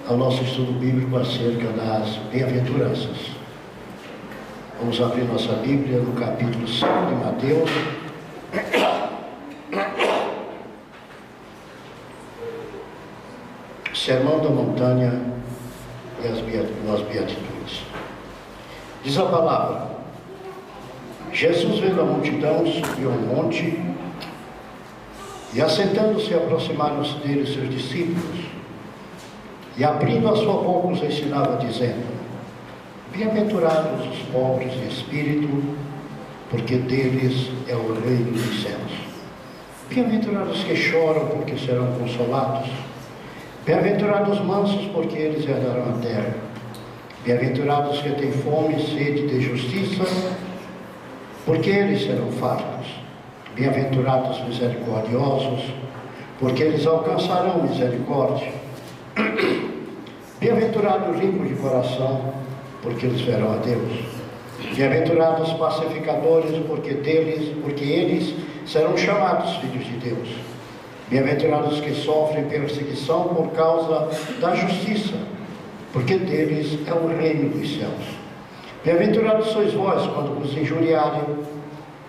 ao nosso estudo bíblico acerca das bem-aventuranças. Vamos abrir nossa Bíblia no capítulo 5 de Mateus. Sermão da Montanha e as Beatitudes. Diz a palavra: Jesus, vendo a multidão, subiu um monte e, assentando-se, aproximaram-se dele seus discípulos, e abrindo a sua boca os ensinava, dizendo: Bem-aventurados os pobres de espírito, porque deles é o reino dos céus. Bem-aventurados os que choram, porque serão consolados. Bem-aventurados os mansos, porque eles herdarão a terra. Bem-aventurados os que têm fome e sede de justiça, porque eles serão fartos. Bem-aventurados os misericordiosos, porque eles alcançarão misericórdia. Bem-aventurados os ricos de coração, porque eles verão a Deus. Bem-aventurados os pacificadores, porque eles serão chamados filhos de Deus. Bem-aventurados os que sofrem perseguição por causa da justiça, porque deles é o reino dos céus. Bem-aventurados sois vós quando vos injuriarem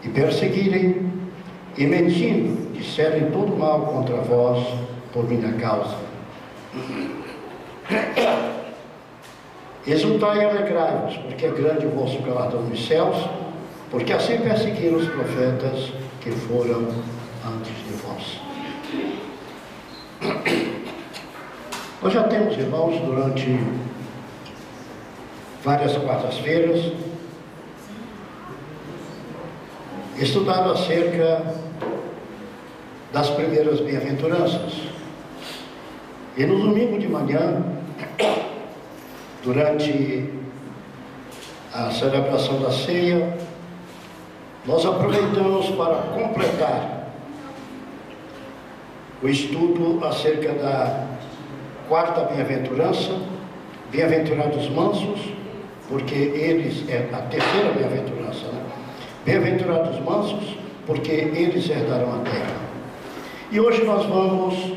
e perseguirem, e mentindo, disserem todo mal contra vós por minha causa. Exultai e alegrai-vos, porque é grande o vosso galardão nos céus, porque assim perseguiram os profetas que foram antes de vós. Nós já temos, irmãos, durante várias quartas-feiras, estudado acerca das primeiras bem-aventuranças. E no domingo de manhã, durante a celebração da ceia, nós aproveitamos para completar o estudo acerca da quarta bem-aventurança, bem-aventurados mansos, porque eles é a terceira bem-aventurança, né? Bem-aventurados mansos, porque eles herdarão a terra. E hoje nós vamos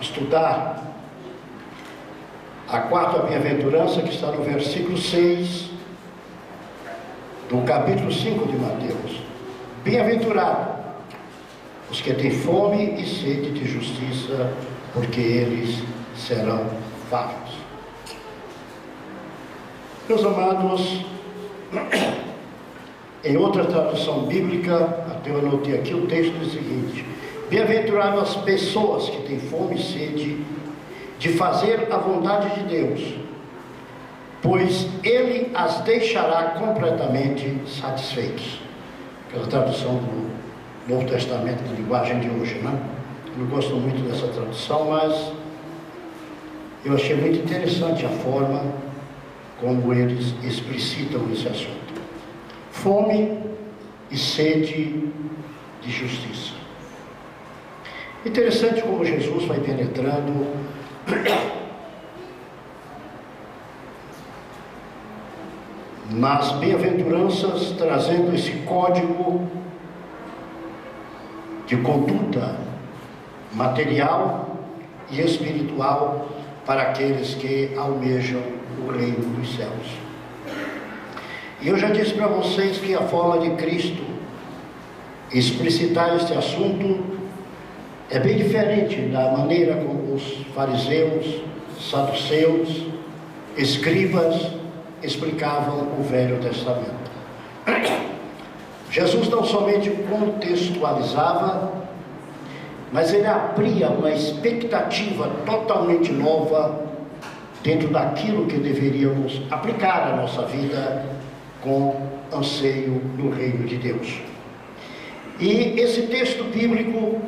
estudar a quarta bem-aventurança, que está no versículo 6 do capítulo 5 de Mateus. Bem-aventurado os que têm fome e sede de justiça, porque eles serão fartos. Meus amados, em outra tradução bíblica, até eu anotei aqui o texto do seguinte: Bem-aventurado as pessoas que têm fome e sede de fazer a vontade de Deus, pois Ele as deixará completamente satisfeitos. Aquela tradução do Novo Testamento, de linguagem de hoje, né? Eu não gosto muito dessa tradução, mas eu achei muito interessante a forma como eles explicitam esse assunto. Fome e sede de justiça. Interessante como Jesus vai penetrando nas bem-aventuranças, trazendo esse código de conduta material e espiritual para aqueles que almejam o reino dos céus. E eu já disse para vocês que a forma de Cristo explicitar este assunto é bem diferente da maneira como os fariseus, saduceus, escribas explicavam o Velho Testamento. Jesus não somente contextualizava, mas ele abria uma expectativa totalmente nova dentro daquilo que deveríamos aplicar à nossa vida com anseio no reino de Deus. E esse texto bíblico: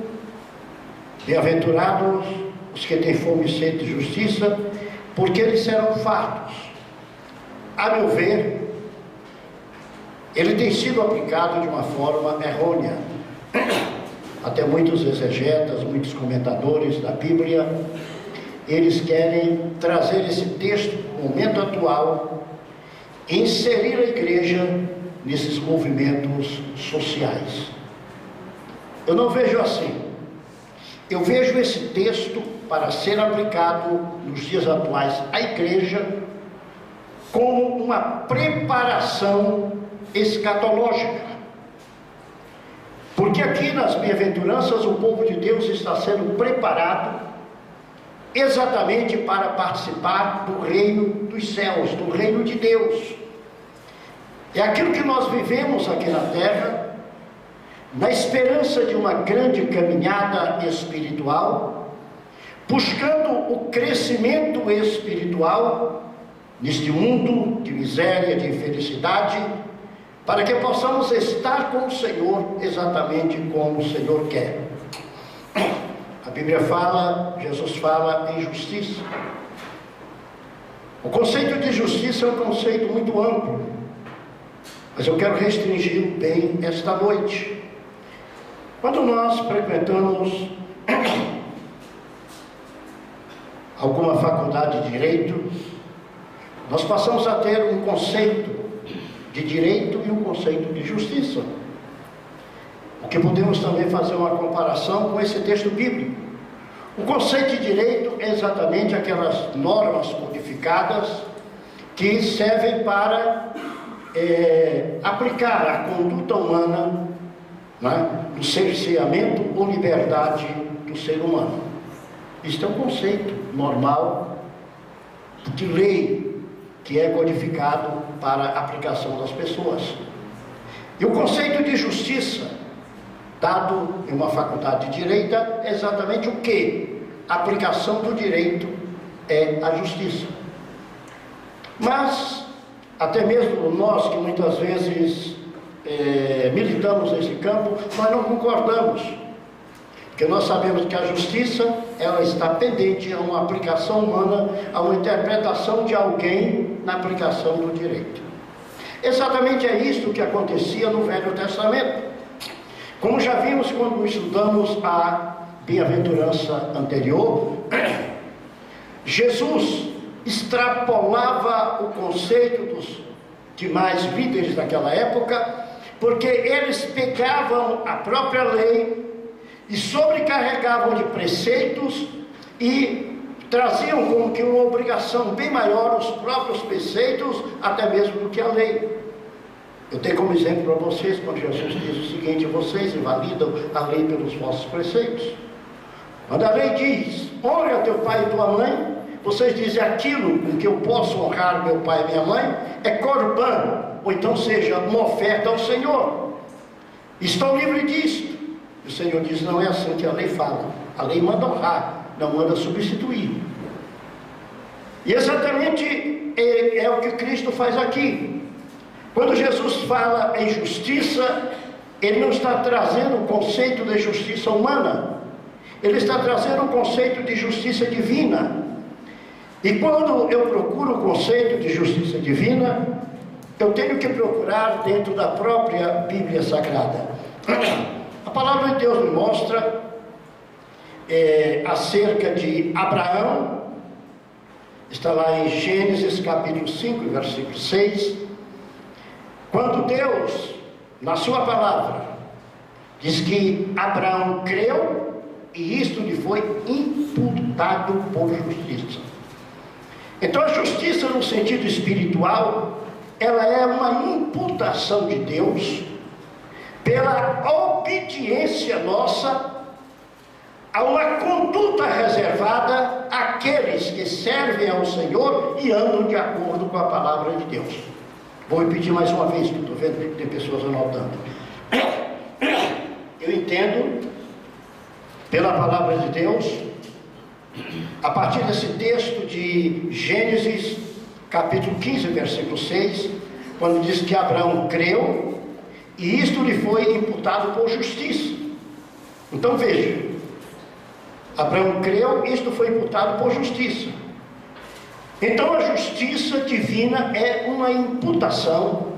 Bem-aventurados os que têm fome e sede de justiça, porque eles serão fartos. A meu ver, ele tem sido aplicado de uma forma errônea. Até muitos exegetas, muitos comentadores da Bíblia, eles querem trazer esse texto no momento atual e inserir a igreja nesses movimentos sociais. Eu não vejo assim. eu vejo esse texto para ser aplicado nos dias atuais à igreja como uma preparação escatológica. Porque aqui nas bem-aventuranças o povo de Deus está sendo preparado exatamente para participar do reino dos céus, do reino de Deus. É aquilo que nós vivemos aqui na terra, na esperança de uma grande caminhada espiritual, buscando o crescimento espiritual neste mundo de miséria, de infelicidade, para que possamos estar com o Senhor exatamente como o Senhor quer. A Bíblia fala, Jesus fala em justiça. O conceito de justiça é um conceito muito amplo, mas eu quero restringir bem esta noite. Quando nós frequentamos alguma faculdade de direito, nós passamos a ter um conceito de direito e um conceito de justiça. O que podemos também fazer uma comparação com esse texto bíblico. O conceito de direito é exatamente aquelas normas codificadas que servem para aplicar a conduta humana, né, no cerceamento ou liberdade do ser humano. Isto é um conceito normal de lei que é codificado para a aplicação das pessoas. E o conceito de justiça, dado em uma faculdade de direito, é exatamente o que? A aplicação do direito é a justiça. Mas, até mesmo nós que muitas vezes militamos nesse campo, nós não concordamos. Porque nós sabemos que a justiça, ela está pendente a uma aplicação humana, a uma interpretação de alguém na aplicação do direito. Exatamente é isso que acontecia no Velho Testamento. Como já vimos quando estudamos a bem-aventurança anterior, Jesus extrapolava o conceito dos demais líderes daquela época, porque eles pegavam a própria lei e sobrecarregavam de preceitos e traziam como que uma obrigação bem maior os próprios preceitos, até mesmo do que a lei. Eu tenho como exemplo para vocês, quando Jesus diz o seguinte: vocês invalidam a lei pelos vossos preceitos. Quando a lei diz, honra teu pai e tua mãe, vocês dizem aquilo com que eu posso honrar meu pai e minha mãe, é corban, ou então seja, uma oferta ao Senhor. Estou livre disto. O Senhor diz, não é assim que a lei fala. A lei manda honrar, não manda substituir. E exatamente é o que Cristo faz aqui. Quando Jesus fala em justiça, Ele não está trazendo o conceito de justiça humana, Ele está trazendo o conceito de justiça divina. E quando eu procuro o conceito de justiça divina, eu tenho que procurar dentro da própria Bíblia Sagrada. A palavra de Deus me mostra acerca de Abraão, está lá em Gênesis capítulo 5, versículo 6, quando Deus, na sua palavra, diz que Abraão creu e isto lhe foi imputado por justiça. Então a justiça no sentido espiritual, ela é uma imputação de Deus pela obediência nossa a uma conduta reservada àqueles que servem ao Senhor e andam de acordo com a palavra de Deus. Vou repetir mais uma vez, que eu estou vendo que tem pessoas anotando. Eu entendo, pela palavra de Deus, a partir desse texto de Gênesis, capítulo 15, versículo 6, quando diz que Abraão creu, e isto lhe foi imputado por justiça. Então veja, Abraão creu, isto foi imputado por justiça. Então a justiça divina é uma imputação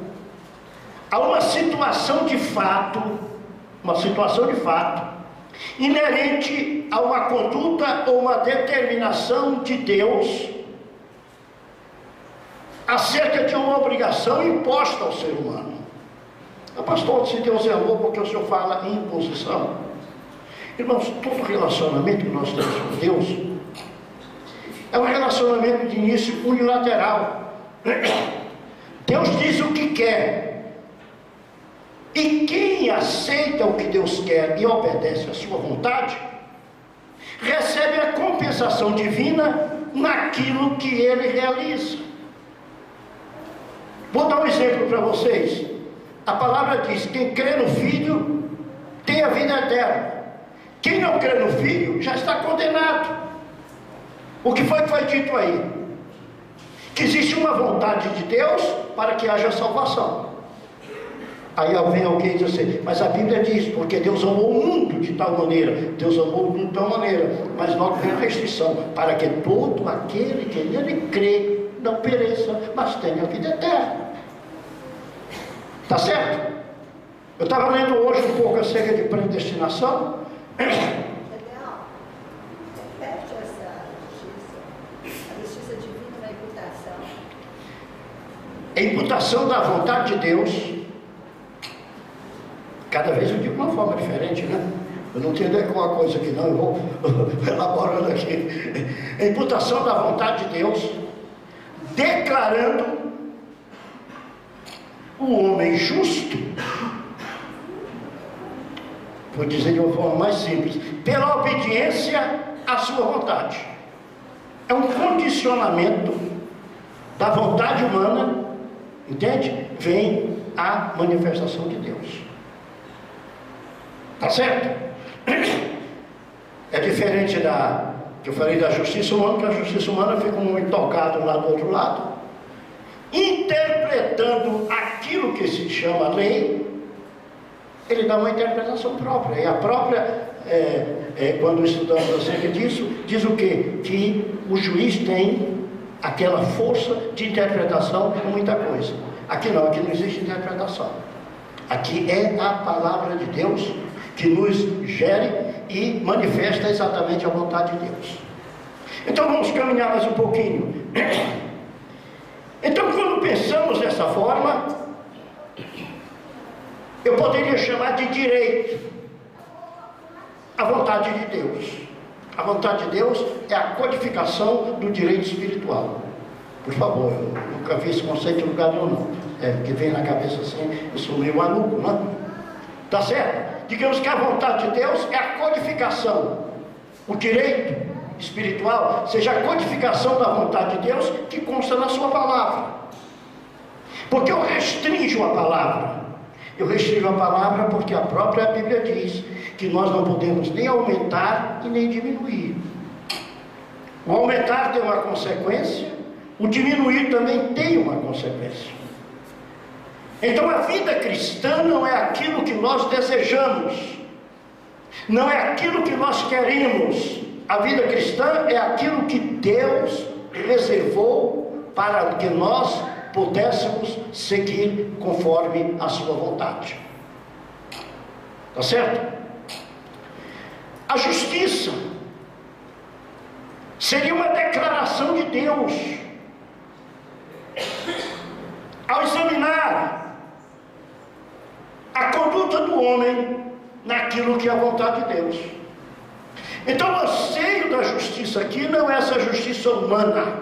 a uma situação de fato, inerente a uma conduta ou uma determinação de Deus acerca de uma obrigação imposta ao ser humano. Pastor, se Deus é amor, porque o senhor fala em imposição? Irmãos, todo relacionamento que nós temos com Deus é um relacionamento de início unilateral. Deus diz o que quer, e quem aceita o que Deus quer e obedece à sua vontade, recebe a compensação divina naquilo que ele realiza. Vou dar um exemplo para vocês. A palavra diz: quem crê no Filho tem a vida eterna. Quem não crê no Filho já está condenado. O que foi dito aí? Que existe uma vontade de Deus para que haja salvação. Aí vem alguém e diz assim: mas a Bíblia diz, porque Deus amou o mundo de tal maneira. Deus amou o mundo de tal maneira, mas logo vem a restrição: para que todo aquele que nele crê não pereça, mas tenha a vida eterna. Está certo? Eu estava lendo hoje um pouco acerca de predestinação. Repete essa justiça. A justiça divina na imputação. A imputação da vontade de Deus. Cada vez eu digo de uma forma diferente, né? Eu não tenho ideia com uma coisa aqui não, eu vou elaborando aqui. A imputação da vontade de Deus, declarando o homem justo, vou dizer de uma forma mais simples, pela obediência à sua vontade. É um condicionamento da vontade humana, entende? Vem a manifestação de Deus. Tá certo? É diferente que eu falei da justiça humana, que a justiça humana fica um intocado lá do outro lado, interpretando aquilo que se chama lei. Ele dá uma interpretação própria, e a própria, quando estudamos acerca disso, diz o quê? Que o juiz tem aquela força de interpretação com muita coisa. Aqui não existe interpretação. Aqui é a palavra de Deus que nos gere e manifesta exatamente a vontade de Deus. Então vamos caminhar mais um pouquinho. Então, quando pensamos dessa forma, eu poderia chamar de direito a vontade de Deus. A vontade de Deus é a codificação do direito espiritual. Por favor, eu nunca vi esse conceito em lugar nenhum, não. Que vem na cabeça assim, eu sou meio maluco, não é? Tá certo? Digamos que a vontade de Deus é a codificação. O direito espiritual seja a codificação da vontade de Deus que consta na sua palavra. Porque eu restringo a palavra. Eu restringo a palavra porque a própria Bíblia diz que nós não podemos nem aumentar e nem diminuir. O aumentar tem uma consequência, o diminuir também tem uma consequência. Então a vida cristã não é aquilo que nós desejamos, não é aquilo que nós queremos. A vida cristã é aquilo que Deus reservou para que nós pudéssemos seguir conforme a sua vontade. Tá certo? A justiça seria uma declaração de Deus. Ao examinar a conduta do homem naquilo que é a vontade de Deus. Então o anseio da justiça aqui não é essa justiça humana.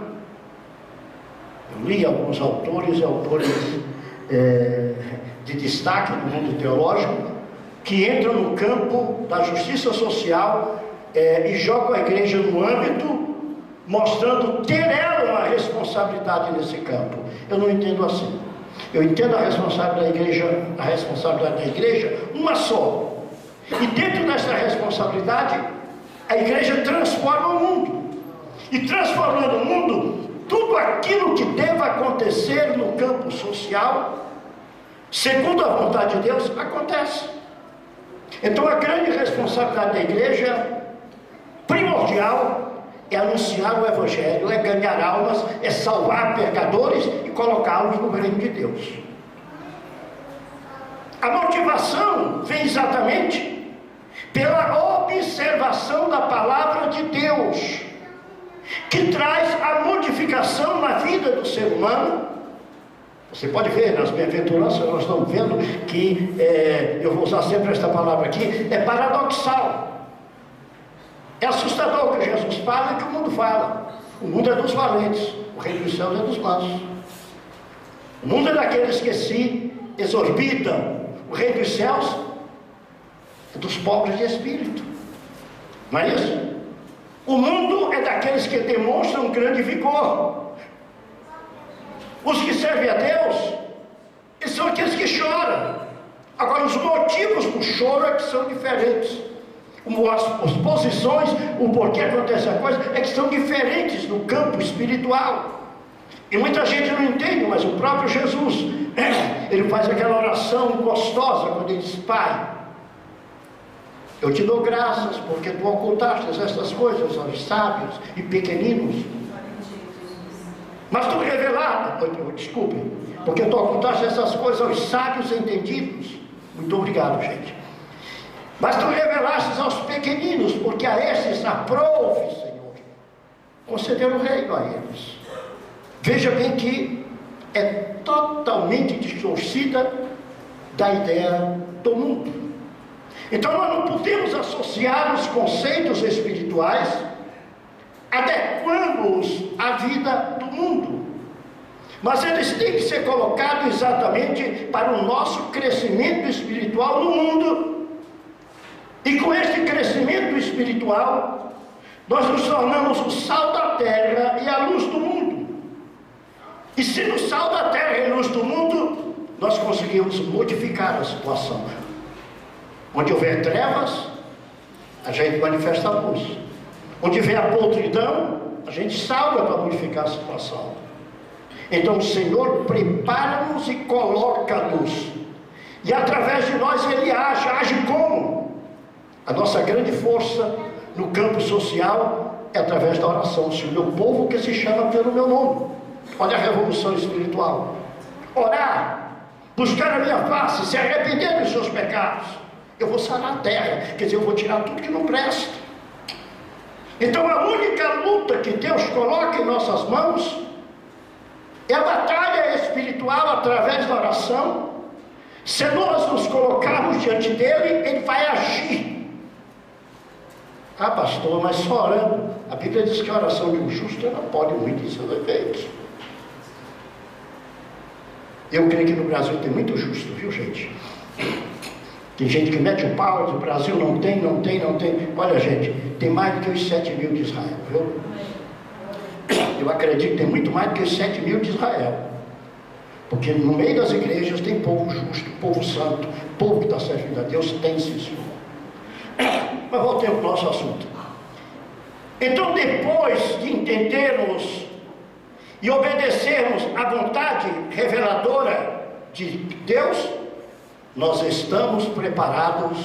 Eu li alguns autores e autores de destaque no mundo teológico que entram no campo da justiça social e jogam a igreja no âmbito, mostrando ter ela uma responsabilidade nesse campo. Eu não entendo assim. Eu entendo a responsabilidade da igreja uma só. E dentro dessa responsabilidade, a igreja transforma o mundo. E transformando o mundo, tudo aquilo que deva acontecer no campo social, segundo a vontade de Deus, acontece. Então a grande responsabilidade da igreja, primordial, é anunciar o Evangelho, é ganhar almas, é salvar pecadores e colocá-los no reino de Deus. A motivação vem exatamente pela observação da palavra de Deus, que traz a modificação na vida do ser humano. Você pode ver nas bem-aventuranças, nós estamos vendo que, eu vou usar sempre esta palavra aqui, é paradoxal. É assustador o que Jesus fala e o que o mundo fala. O mundo é dos valentes, o reino dos céus é dos mansos. O mundo é daqueles que se exorbitam, o reino dos céus é dos pobres de espírito. Não é isso? O mundo é daqueles que demonstram grande vigor. Os que servem a Deus, eles são aqueles que choram. Agora, os motivos do choro é que são diferentes. As posições, o porquê acontece a coisa, é que são diferentes no campo espiritual. E muita gente não entende, mas o próprio Jesus, ele faz aquela oração gostosa quando ele diz: Pai, eu te dou graças porque tu ocultaste estas coisas aos sábios e pequeninos. Mas tu revelaste, desculpe, porque tu ocultaste essas coisas aos sábios e entendidos. Muito obrigado, gente. Mas tu revelaste aos pequeninos, porque a estes aprouve, Senhor, conceder o reino a eles. Veja bem que é totalmente distorcida da ideia do mundo. Então nós não podemos associar os conceitos espirituais adequando-os à vida do mundo, mas eles têm que ser colocados exatamente para o nosso crescimento espiritual no mundo. E com este crescimento espiritual, nós nos tornamos o sal da terra e a luz do mundo. E se no sal da terra e luz do mundo, nós conseguimos modificar a situação. Onde houver trevas, a gente manifesta a luz. Onde houver a podridão, a gente salva para modificar a situação. Então o Senhor prepara-nos e coloca-nos. E através de nós Ele age como? A nossa grande força no campo social é através da oração. Se o meu povo que se chama pelo meu nome. Olha a revolução espiritual. Orar, buscar a minha face, se arrepender dos seus pecados. Eu vou sarar a terra, quer dizer, eu vou tirar tudo que não presta. Então a única luta que Deus coloca em nossas mãos é a batalha espiritual através da oração. Se nós nos colocarmos diante dele, ele vai agir. Ah, pastor, mas só orando. A Bíblia diz que a oração de um justo ela pode muito em seus efeitos. Eu creio que no Brasil tem muito justo, viu, gente? Tem gente que mete o pau, diz: o Brasil não tem. Olha, gente, tem mais do que os 7 mil de Israel, viu? Eu acredito que tem muito mais do que os 7 mil de Israel. Porque no meio das igrejas tem povo justo, povo santo, povo que está servindo a Deus, tem sim, Senhor. Mas voltemos para o nosso assunto. Então, depois de entendermos e obedecermos à vontade reveladora de Deus, nós estamos preparados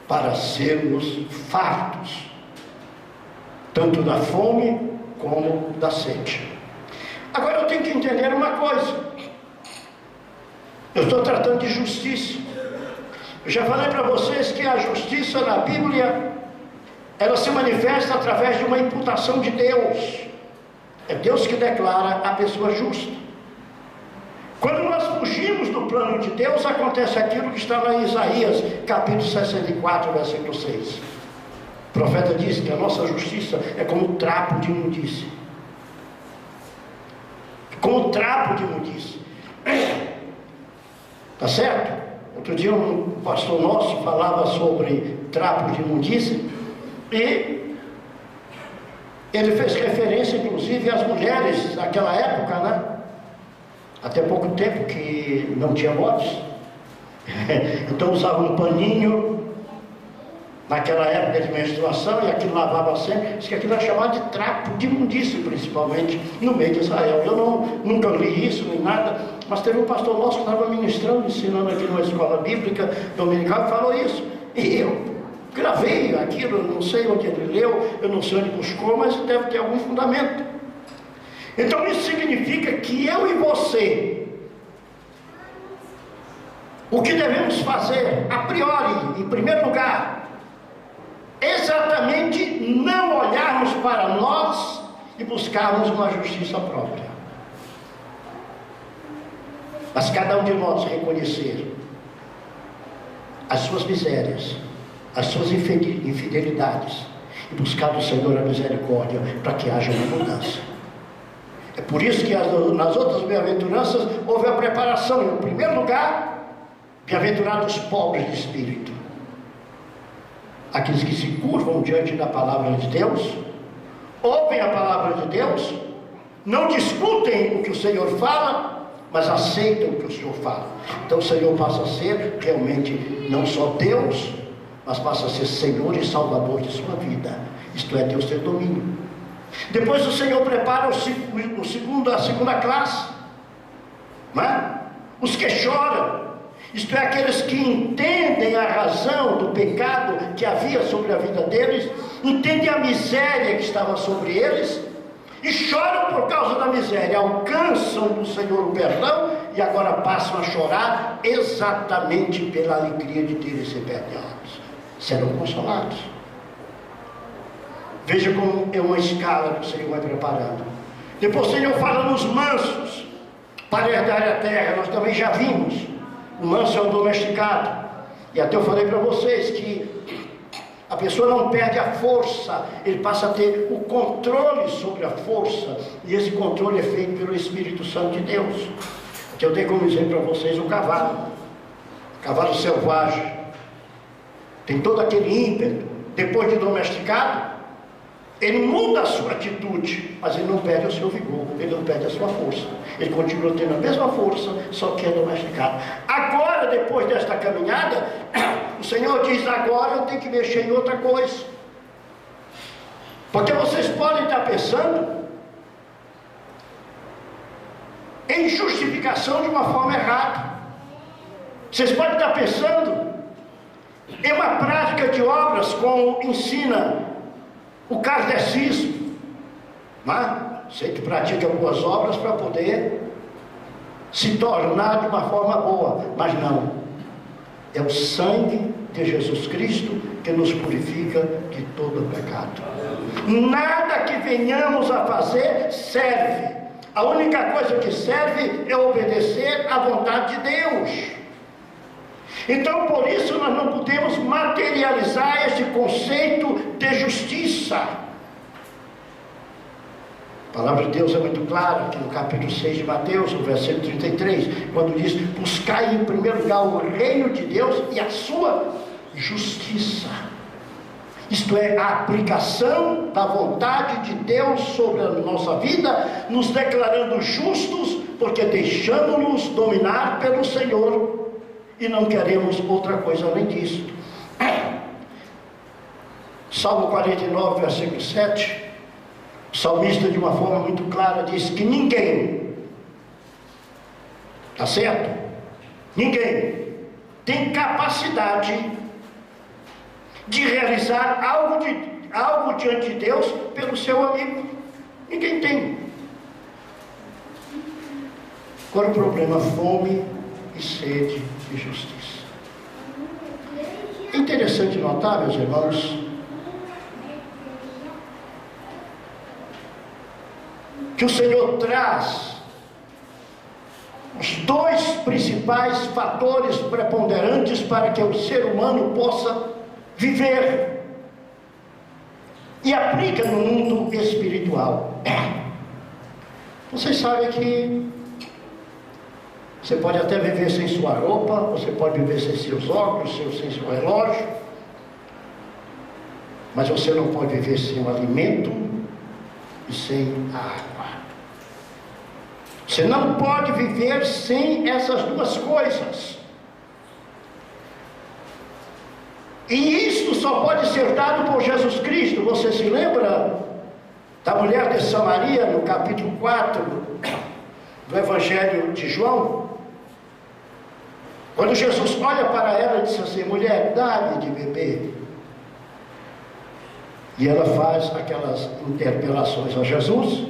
para sermos fartos, tanto da fome como da sede. Agora eu tenho que entender uma coisa. Eu estou tratando de justiça. Eu já falei para vocês que a justiça na Bíblia, ela se manifesta através de uma imputação de Deus. É Deus que declara a pessoa justa. Quando nós fugimos do plano de Deus, acontece aquilo que está lá em Isaías, capítulo 64, versículo 6. O profeta diz que a nossa justiça é como trapo de imundície. Como trapo de imundície. Tá certo? Outro dia um pastor nosso falava sobre trapo de imundície e ele fez referência inclusive às mulheres naquela época, né? Até pouco tempo que não tinha modos. Então usava um paninho naquela época de menstruação e aquilo lavava sempre. Diz que aquilo era chamado de trapo de imundície, principalmente no meio de Israel. Eu nunca li isso nem nada, mas teve um pastor nosso que estava ministrando, ensinando aqui numa escola bíblica dominical e falou isso. E eu gravei aquilo, eu não sei onde ele leu, eu não sei onde buscou, mas deve ter algum fundamento. Então isso significa que eu e você, o que devemos fazer, a priori, em primeiro lugar, exatamente não olharmos para nós e buscarmos uma justiça própria. Mas cada um de nós reconhecer as suas misérias, as suas infidelidades e buscar do Senhor a misericórdia para que haja uma mudança. É por isso que nas outras bem-aventuranças houve a preparação. Em primeiro lugar, bem-aventurados os pobres de espírito, aqueles que se curvam diante da palavra de Deus, ouvem a palavra de Deus, não discutem o que o Senhor fala, mas aceitam o que o Senhor fala. Então o Senhor passa a ser realmente não só Deus, mas passa a ser Senhor e Salvador de sua vida. Isto é, Deus ter domínio. Depois o Senhor prepara a segunda classe, não é? Os que choram, isto é, aqueles que entendem a razão do pecado que havia sobre a vida deles, entendem a miséria que estava sobre eles, e choram por causa da miséria, alcançam do Senhor o perdão, e agora passam a chorar exatamente pela alegria de terem se perdoados. Serão consolados. Veja como é uma escala que o Senhor vai preparando. Depois o Senhor fala nos mansos, para herdar a terra. Nós também já vimos, o manso é o domesticado, e até eu falei para vocês que a pessoa não perde a força, ele passa a ter o controle sobre a força, e esse controle é feito pelo Espírito Santo de Deus. Que eu tenho como dizer para vocês o cavalo selvagem, tem todo aquele ímpeto. Depois de domesticado, ele muda a sua atitude, mas ele não perde o seu vigor, ele não perde a sua força, ele continua tendo a mesma força, só que é domesticado. Agora, depois desta caminhada, o Senhor diz: agora eu tenho que mexer em outra coisa, porque vocês podem estar pensando em justificação de uma forma errada. Vocês podem estar pensando em uma prática de obras, como ensina o kardecismo, sei que pratica algumas obras para poder se tornar de uma forma boa, mas não, é o sangue de Jesus Cristo que nos purifica de todo pecado. Nada que venhamos a fazer serve, a única coisa que serve é obedecer à vontade de Deus. Então, por isso, nós não podemos materializar esse conceito de justiça. A palavra de Deus é muito clara, aqui no capítulo 6 de Mateus, no versículo 33, quando diz: buscai em primeiro lugar o reino de Deus e a sua justiça. Isto é, a aplicação da vontade de Deus sobre a nossa vida, nos declarando justos, porque deixamos-nos dominar pelo Senhor, e não queremos outra coisa além disso. Salmo 49, versículo 7, o salmista, de uma forma muito clara, diz que ninguém, está certo? Ninguém tem capacidade de realizar algo diante de Deus pelo seu amigo. Ninguém tem. Agora o problema: fome e sede de justiça. É interessante notar, meus irmãos, que o Senhor traz os dois principais fatores preponderantes para que o ser humano possa viver, e aplica no mundo espiritual. Vocês sabem que você pode até viver sem sua roupa, você pode viver sem seus óculos, sem seu relógio, mas você não pode viver sem o alimento e sem a água. Você não pode viver sem essas duas coisas. E isto só pode ser dado por Jesus Cristo. Você se lembra da mulher de Samaria, no capítulo 4 do Evangelho de João? Quando Jesus olha para ela e diz assim: mulher, dá-me de beber. E ela faz aquelas interpelações a Jesus,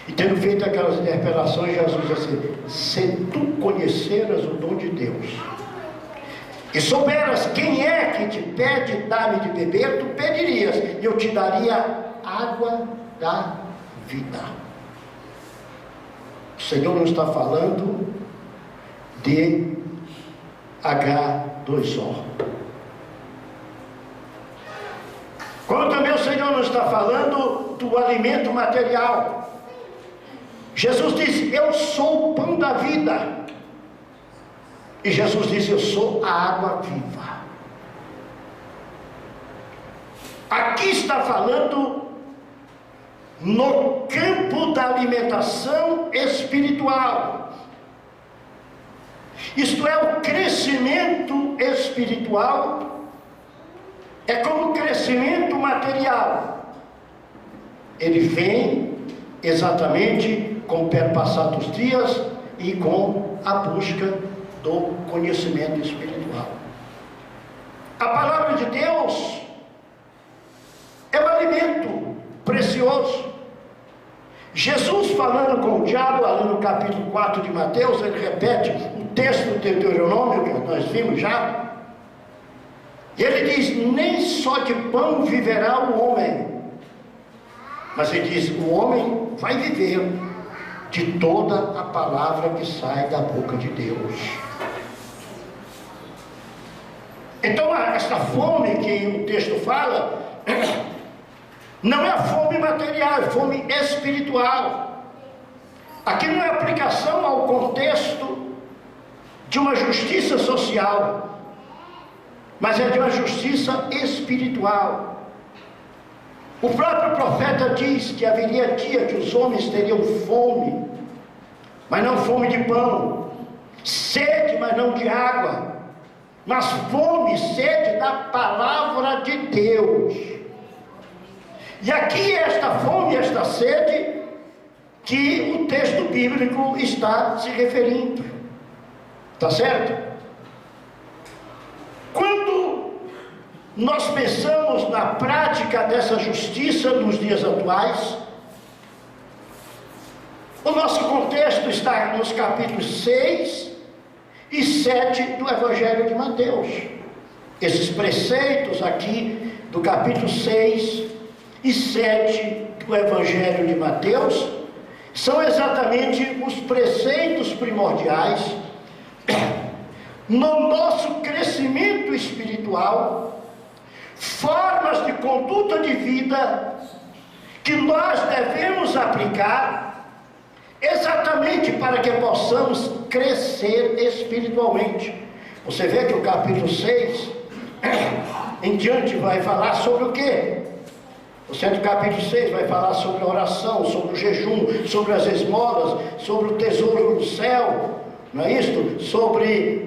e tendo feito aquelas interpelações, Jesus diz assim: se tu conheceras o dom de Deus, e souberas quem é que te pede, dá-me de beber, tu pedirias, e eu te daria água da vida. O Senhor não está falando de H2O. Como também o Senhor não está falando do alimento material. Jesus disse: eu sou o pão da vida. E Jesus disse: eu sou a água viva. Aqui está falando no campo da alimentação espiritual. Isto é, o crescimento espiritual é como o crescimento material. Ele vem exatamente com o passar dos dias e com a busca do conhecimento espiritual. A palavra de Deus é um alimento precioso. Jesus, falando com o diabo, ali no capítulo 4 de Mateus, ele repete o texto do Deuteronômio, que nós vimos já, e ele diz: nem só de pão viverá o homem, mas ele diz: o homem vai viver de toda a palavra que sai da boca de Deus. Então, essa fome que o texto fala não é fome material, é fome espiritual. Aqui não é aplicação ao contexto de uma justiça social, mas é de uma justiça espiritual. O próprio profeta diz que haveria dia que os homens teriam fome, mas não fome de pão, sede, mas não de água, mas fome e sede da palavra de Deus. E aqui é esta fome, esta sede, que o texto bíblico está se referindo. Está certo? Quando nós pensamos na prática dessa justiça nos dias atuais, o nosso contexto está nos capítulos 6 e 7 do Evangelho de Mateus. Esses preceitos aqui do capítulo 6 e 7 do Evangelho de Mateus são exatamente os preceitos primordiais no nosso crescimento espiritual, formas de conduta de vida que nós devemos aplicar exatamente para que possamos crescer espiritualmente. Você vê que o capítulo 6 em diante vai falar sobre o quê? O centro do capítulo 6 vai falar sobre a oração, sobre o jejum, sobre as esmolas, sobre o tesouro do céu, não é isto? Sobre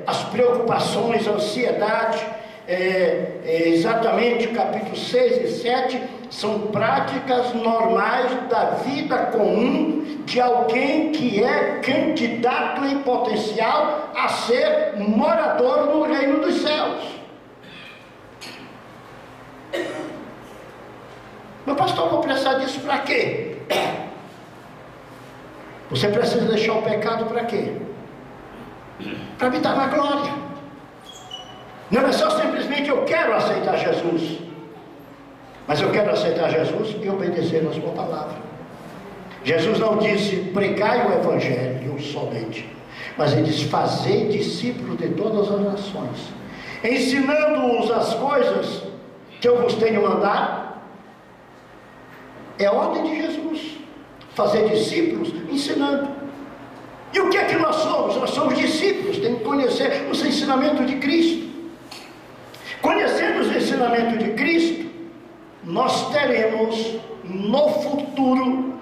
as preocupações, a ansiedade. Exatamente o capítulo 6 e 7 são práticas normais da vida comum de alguém que é candidato em potencial a ser morador no reino dos céus. Mas pastor, vou precisar disso para quê? Você precisa deixar o pecado para quê? Para habitar na glória. Não é só simplesmente eu quero aceitar Jesus, mas eu quero aceitar Jesus e obedecer a sua palavra. Jesus não disse pregai o evangelho somente, mas ele diz fazei discípulos de todas as nações, ensinando-os as coisas que eu vos tenho mandado. É a ordem de Jesus, fazer discípulos ensinando. E o que é que nós somos? Nós somos discípulos, temos que conhecer os ensinamentos de Cristo. Conhecendo os ensinamentos de Cristo, nós teremos no futuro,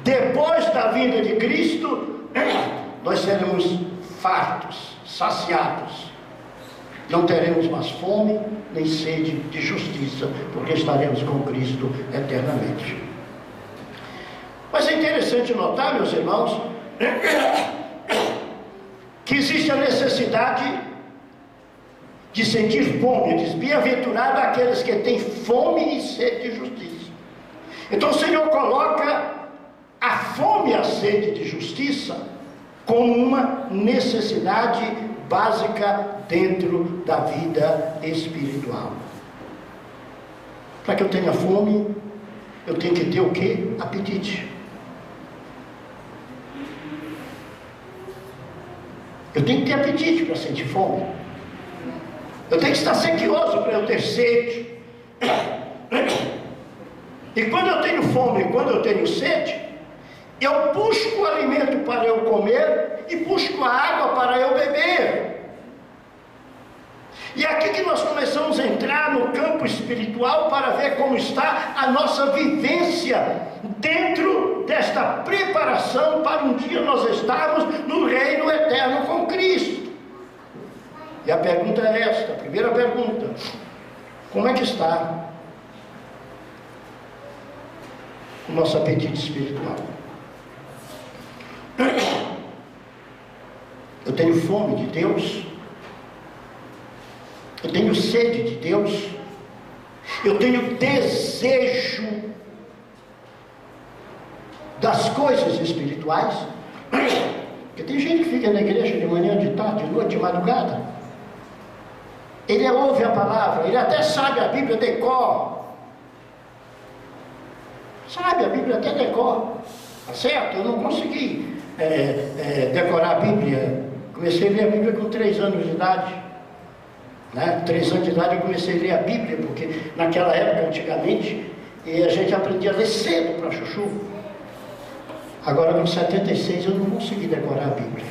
depois da vinda de Cristo, nós seremos fartos, saciados. Não teremos mais fome, nem sede de justiça, porque estaremos com Cristo eternamente. Mas é interessante notar, meus irmãos, que existe a necessidade de sentir fome. Diz, bem-aventurado aqueles que têm fome e sede de justiça. Então o Senhor coloca a fome e a sede de justiça como uma necessidade básica dentro da vida espiritual. Para que eu tenha fome, eu tenho que ter o quê? Apetite. Eu tenho que ter apetite para sentir fome. Eu tenho que estar sequioso para eu ter sede. E quando eu tenho fome, quando eu tenho sede, eu busco o alimento para eu comer e busco a água para eu beber. E é aqui que nós começamos a entrar no campo espiritual para ver como está a nossa vivência dentro desta preparação para um dia nós estarmos no reino eterno com Cristo. E a pergunta é esta, a primeira pergunta: como é que está o nosso apetite espiritual? Eu tenho fome de Deus? Eu tenho sede de Deus? Eu tenho desejo das coisas espirituais? Porque tem gente que fica na igreja de manhã, de tarde, de noite, de madrugada. Ele ouve a palavra, ele até sabe a Bíblia de cor. Sabe a Bíblia até de cor. Tá certo? Eu não consegui decorar a Bíblia. Comecei a ler a Bíblia com 3 anos de idade. 3 anos de idade eu comecei a ler a Bíblia, porque naquela época, antigamente, a gente aprendia a ler cedo para chuchu. Agora com 76 eu não consegui decorar a Bíblia.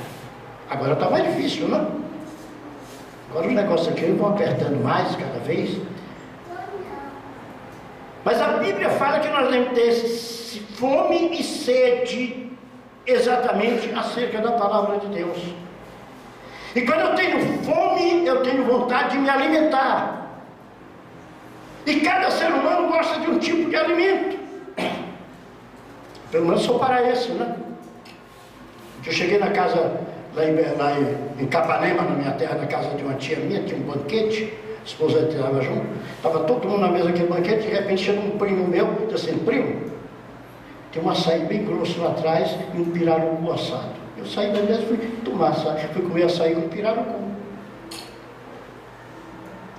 Agora está mais difícil, não? Agora os negócios aqui vão apertando mais cada vez. Mas a Bíblia fala que nós devemos ter fome e sede exatamente acerca da palavra de Deus. E quando eu tenho fome, eu tenho vontade de me alimentar. E cada ser humano gosta de um tipo de alimento. Pelo menos sou paraense, né? Eu cheguei na casa, lá em Capanema, na minha terra, na casa de uma tia minha, tinha um banquete, a esposa estava junto, estava todo mundo na mesa daquele banquete, de repente chegou um primo meu, disse assim: primo, tem um açaí bem grosso lá atrás e um pirarucu assado. Eu saí da mesa e fui tomar açaí, fui comer açaí com pirarucu.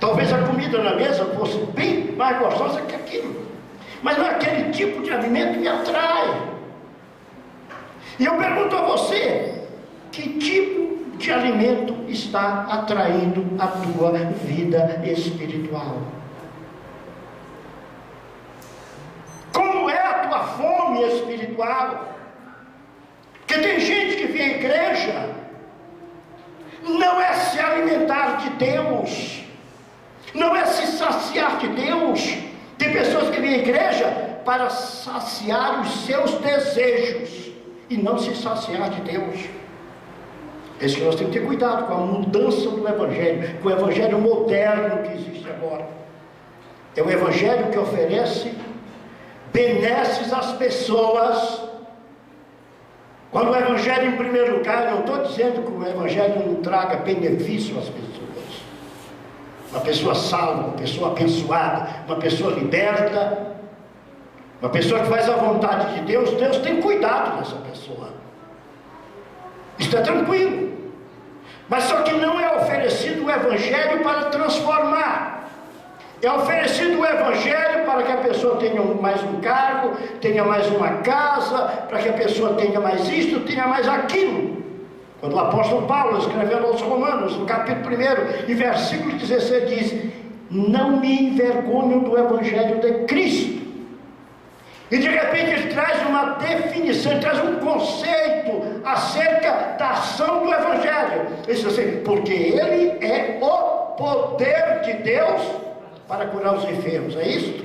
Talvez a comida na mesa fosse bem mais gostosa que aquilo, mas não é aquele tipo de alimento que me atrai. E eu pergunto a você: que tipo de alimento está atraindo a tua vida espiritual? Como é a tua fome espiritual? Porque tem gente que vem à igreja, não é se alimentar de Deus, não é se saciar de Deus. Tem pessoas que vêm à igreja para saciar os seus desejos e não se saciar de Deus. É isso que nós temos que ter cuidado com a mudança do evangelho, com o evangelho moderno que existe agora. É o evangelho que oferece benesses às pessoas. Quando o evangelho, em primeiro lugar, eu não estou dizendo que o evangelho não traga benefício às pessoas. Uma pessoa salva, uma pessoa abençoada, uma pessoa liberta, uma pessoa que faz a vontade de Deus, Deus tem cuidado dessa pessoa. Isso é tranquilo. Mas só que não é oferecido o evangelho para transformar. É oferecido o evangelho para que a pessoa tenha mais um cargo, tenha mais uma casa, para que a pessoa tenha mais isto, tenha mais aquilo. Quando o apóstolo Paulo, escrevendo aos Romanos, no capítulo 1, e versículo 16, diz: não me envergonho do evangelho de Cristo. E de repente ele traz uma definição, ele traz um conceito acerca da ação do evangelho. Ele diz assim: porque ele é o poder de Deus para curar os enfermos, é isso?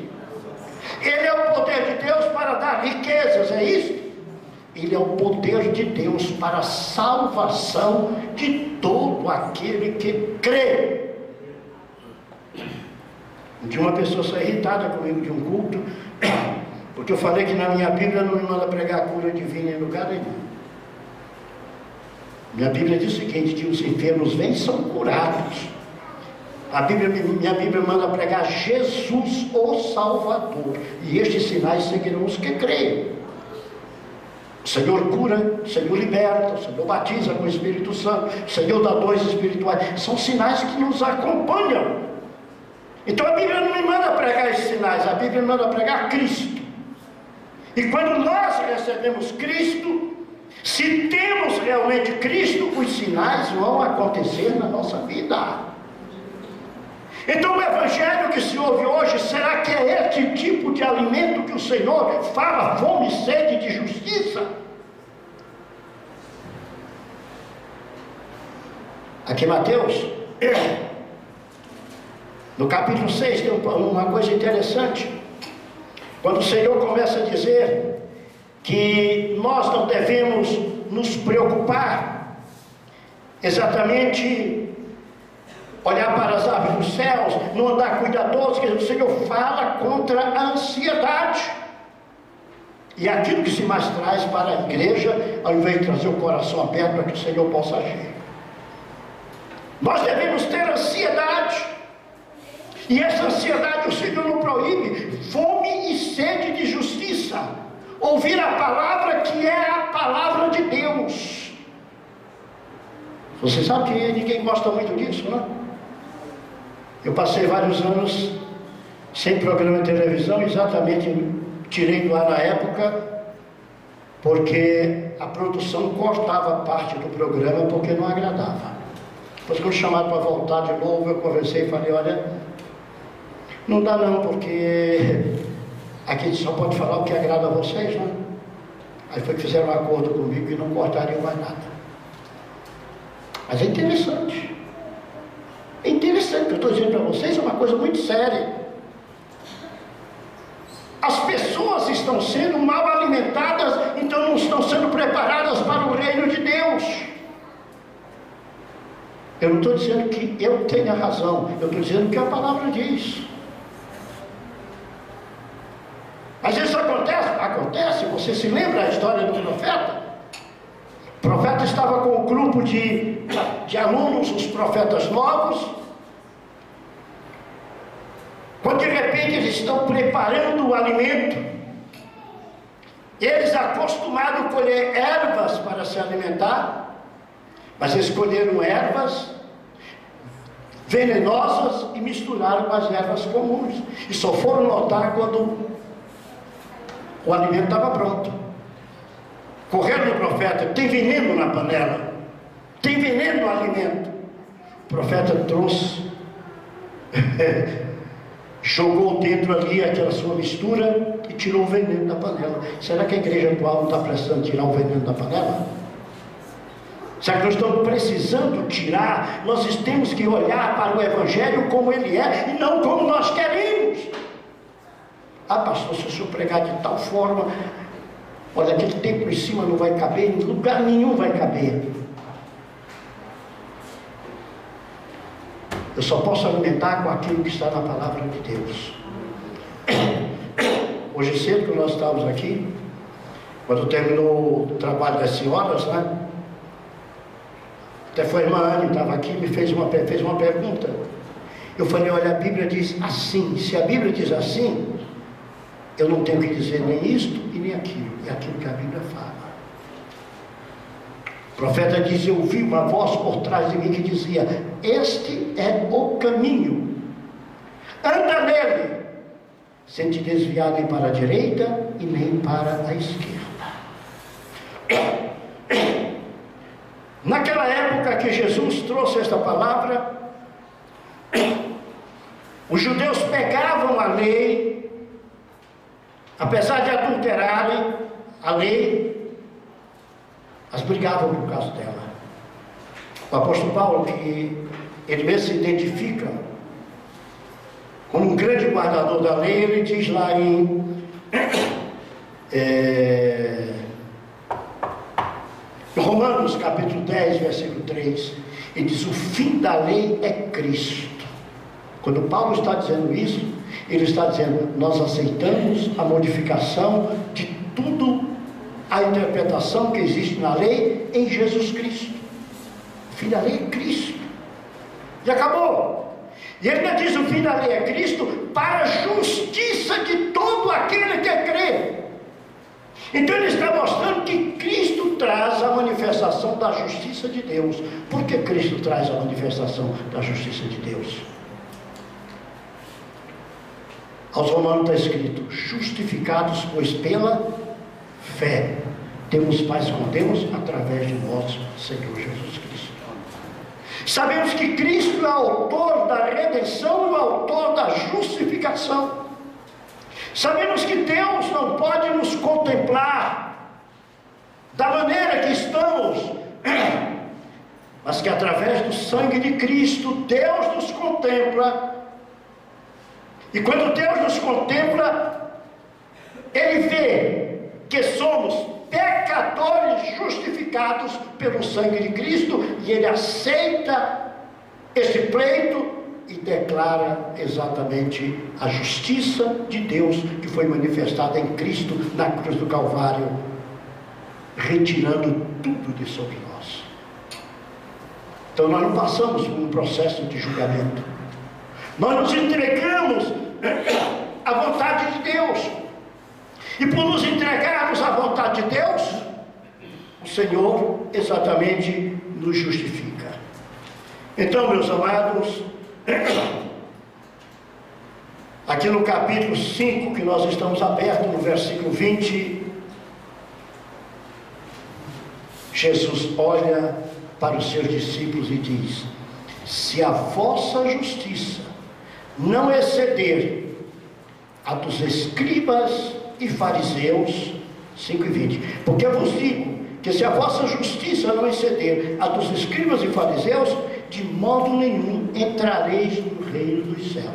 Ele é o poder de Deus para dar riquezas, é isso? Ele é o poder de Deus para a salvação de todo aquele que crê. De uma pessoa saiu irritada comigo de um culto, porque eu falei que na minha Bíblia não me manda pregar a cura divina em lugar nenhum. Minha Bíblia diz o seguinte: que os enfermos vêm e são curados. Minha Bíblia manda pregar Jesus, o Salvador, e estes sinais seguirão os que creem. O Senhor cura, o Senhor liberta, o Senhor batiza com o Espírito Santo, o Senhor dá dons espirituais. São sinais que nos acompanham. Então a Bíblia não me manda pregar esses sinais, a Bíblia me manda pregar Cristo. E quando nós recebemos Cristo, se temos realmente Cristo, os sinais vão acontecer na nossa vida. Então o evangelho que se ouve hoje, será que é esse tipo de alimento que o Senhor fala, fome e sede de justiça? Aqui Mateus, no capítulo 6 tem uma coisa interessante, quando o Senhor começa a dizer que nós não devemos nos preocupar exatamente olhar para as aves dos céus, não andar cuidadoso, que o Senhor fala contra a ansiedade. E é aquilo que se mais traz para a igreja, ao invés de trazer o coração aberto para que o Senhor possa agir. Nós devemos ter ansiedade. E essa ansiedade o Senhor não proíbe. Fome e sede de justiça. Ouvir a palavra que é a palavra de Deus. Você sabe que ninguém gosta muito disso, não é? Eu passei vários anos sem programa de televisão, exatamente tirei do ar na época, porque a produção cortava parte do programa porque não agradava. Depois quando chamaram para voltar de novo, eu conversei e falei, olha, não dá não, porque aqui só pode falar o que agrada a vocês, né? Aí foi que fizeram um acordo comigo e não cortariam mais nada. Mas é interessante. É interessante o que eu estou dizendo para vocês, é uma coisa muito séria. As pessoas estão sendo mal alimentadas, então não estão sendo preparadas para o reino de Deus. Eu não estou dizendo que eu tenha razão, eu estou dizendo que a palavra diz. Mas isso acontece? Acontece, você se lembra a história do profeta? O profeta estava com um grupo de alunos, os profetas novos, quando de repente eles estão preparando o alimento, eles acostumados a colher ervas para se alimentar, mas escolheram ervas venenosas e misturaram com as ervas comuns, e só foram notar quando o alimento estava pronto. Correram no profeta, tem veneno na panela, tem veneno no alimento. O profeta trouxe, jogou dentro ali aquela sua mistura e tirou o veneno da panela. Será que a igreja atual não está precisando tirar o veneno da panela? Será que nós estamos precisando tirar? Nós temos que olhar para o evangelho como ele é e não como nós queremos. Ah, pastor, se o senhor pregar de tal forma, olha, aquele templo em cima não vai caber, em lugar nenhum vai caber. Eu só posso alimentar com aquilo que está na palavra de Deus. Hoje cedo, que nós estávamos aqui, quando terminou o trabalho das senhoras, né? Até foi a irmã Anne, estava aqui, me fez uma pergunta. Eu falei, olha, a Bíblia diz assim. Se a Bíblia diz assim, eu não tenho que dizer nem isto e nem aquilo. É aquilo que a Bíblia fala. O profeta diz, eu ouvi uma voz por trás de mim que dizia, este é o caminho, anda nele, sem te desviar nem para a direita e nem para a esquerda. Naquela época que Jesus trouxe esta palavra, os judeus pegavam a lei, apesar de adulterarem a lei, as brigavam por causa dela. O apóstolo Paulo, que ele mesmo se identifica como um grande guardador da lei, ele diz lá em Romanos capítulo 10, versículo 3, ele diz, o fim da lei é Cristo. Quando Paulo está dizendo isso, ele está dizendo, nós aceitamos a modificação de tudo, a interpretação que existe na lei em Jesus Cristo. O fim da lei é Cristo. E acabou. E ele ainda diz, o fim da lei é Cristo para a justiça de todo aquele que crê. Então ele está mostrando que Cristo traz a manifestação da justiça de Deus. Por que Cristo traz a manifestação da justiça de Deus? Aos Romanos está escrito, justificados, pois pela fé, temos paz com Deus através de nosso Senhor Jesus Cristo. Sabemos que Cristo é o autor da redenção e o autor da justificação. Sabemos que Deus não pode nos contemplar da maneira que estamos, mas que através do sangue de Cristo, Deus nos contempla. E quando Deus nos contempla, Ele vê que somos pecadores justificados pelo sangue de Cristo, e Ele aceita esse pleito e declara exatamente a justiça de Deus que foi manifestada em Cristo na cruz do Calvário, retirando tudo de sobre nós. Então nós não passamos por um processo de julgamento, nós nos entregamos à vontade de Deus, e por nos entregarmos à vontade de Deus, o Senhor exatamente nos justifica. Então, meus amados, aqui no capítulo 5, que nós estamos abertos, no versículo 20, Jesus olha para os seus discípulos e diz: se a vossa justiça não exceder a dos escribas e fariseus, 5:20, porque eu vos digo que se a vossa justiça não exceder a dos escribas e fariseus, de modo nenhum entrareis no reino dos céus.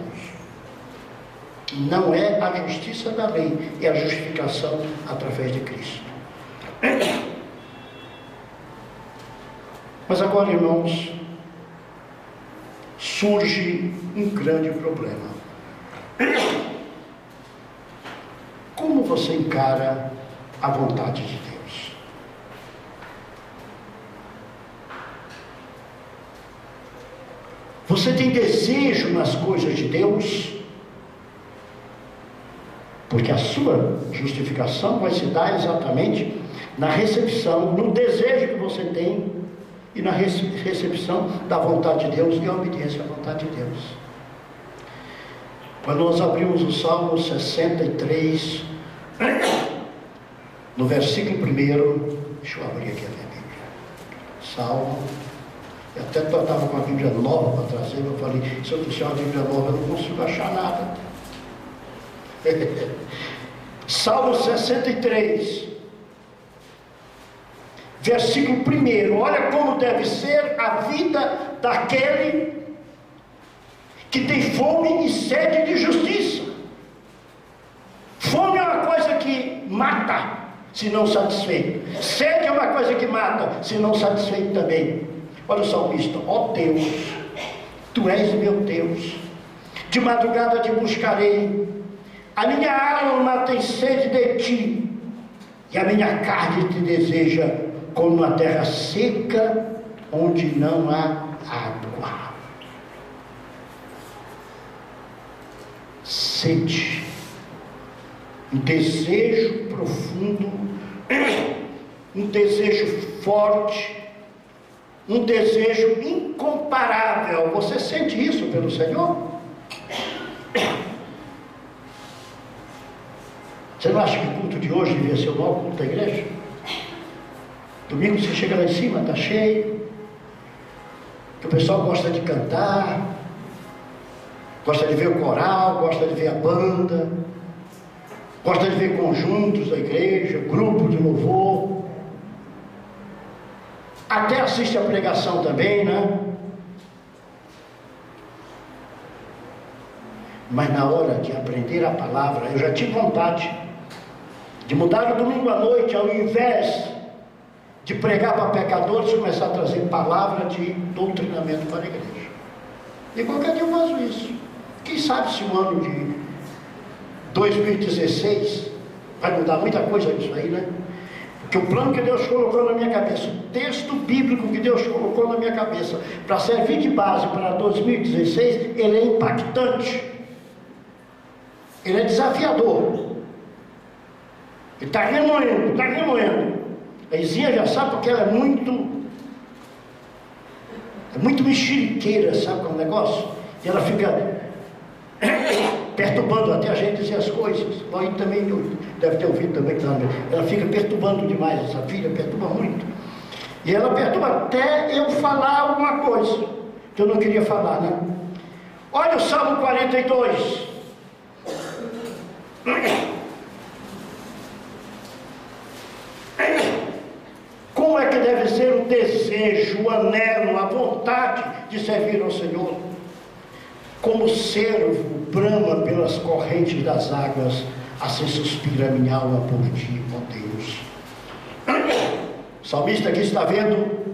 Não é a justiça da lei, é a justificação através de Cristo. Mas agora, irmãos, surge um grande problema. Como você encara a vontade de Deus? Você tem desejo nas coisas de Deus? Porque a sua justificação vai se dar exatamente na recepção, no desejo que você tem e na recepção da vontade de Deus e a obediência à vontade de Deus. Quando nós abrimos o Salmo 63, no versículo 1, deixa eu abrir aqui a minha Bíblia. Salmo, eu até estava com a Bíblia nova para trazer, eu falei, se eu trouxer uma Bíblia nova, eu não consigo achar nada. Salmo 63, versículo 1, olha como deve ser a vida daquele que tem fome e sede de justiça. Fome é uma coisa que mata, se não satisfeito. Sede é uma coisa que mata, se não satisfeito também. Olha o salmista: ó Deus, Tu és meu Deus, de madrugada te buscarei, a minha alma tem sede de Ti, e a minha carne te deseja, como uma terra seca, onde não há água. Sede, um desejo profundo, um desejo forte, um desejo incomparável. Você sente isso pelo Senhor? Você não acha que o culto de hoje devia ser o maior culto da igreja? Domingo você chega lá em cima, está cheio, que o pessoal gosta de cantar, gosta de ver o coral, gosta de ver a banda, gosta de ver conjuntos da igreja, grupo de louvor, até assiste a pregação também, né? Mas na hora de aprender a palavra, eu já tive vontade de mudar o domingo à noite, ao invés de pregar para pecadores, começar a trazer palavra de doutrinamento para a igreja. E qualquer dia eu faço isso. Quem sabe se o ano de 2016 vai mudar muita coisa nisso aí, né? Porque o plano que Deus colocou na minha cabeça, o texto bíblico que Deus colocou na minha cabeça para servir de base para 2016, ele é impactante, ele é desafiador, ele está remoendo. A Izinha já sabe, porque ela é muito mexeriqueira, sabe qual é o negócio? E ela fica perturbando até a gente dizer as coisas. O Aí também deve ter ouvido também, ela fica perturbando demais, essa filha perturba muito. E ela perturba até eu falar alguma coisa. que eu não queria falar, né? Olha o Salmo 42. Como é que deve ser o desejo, o anelo, a vontade de servir ao Senhor? Como o cervo brama pelas correntes das águas, assim suspira a minha alma por ti, ó Deus. O salmista aqui está vendo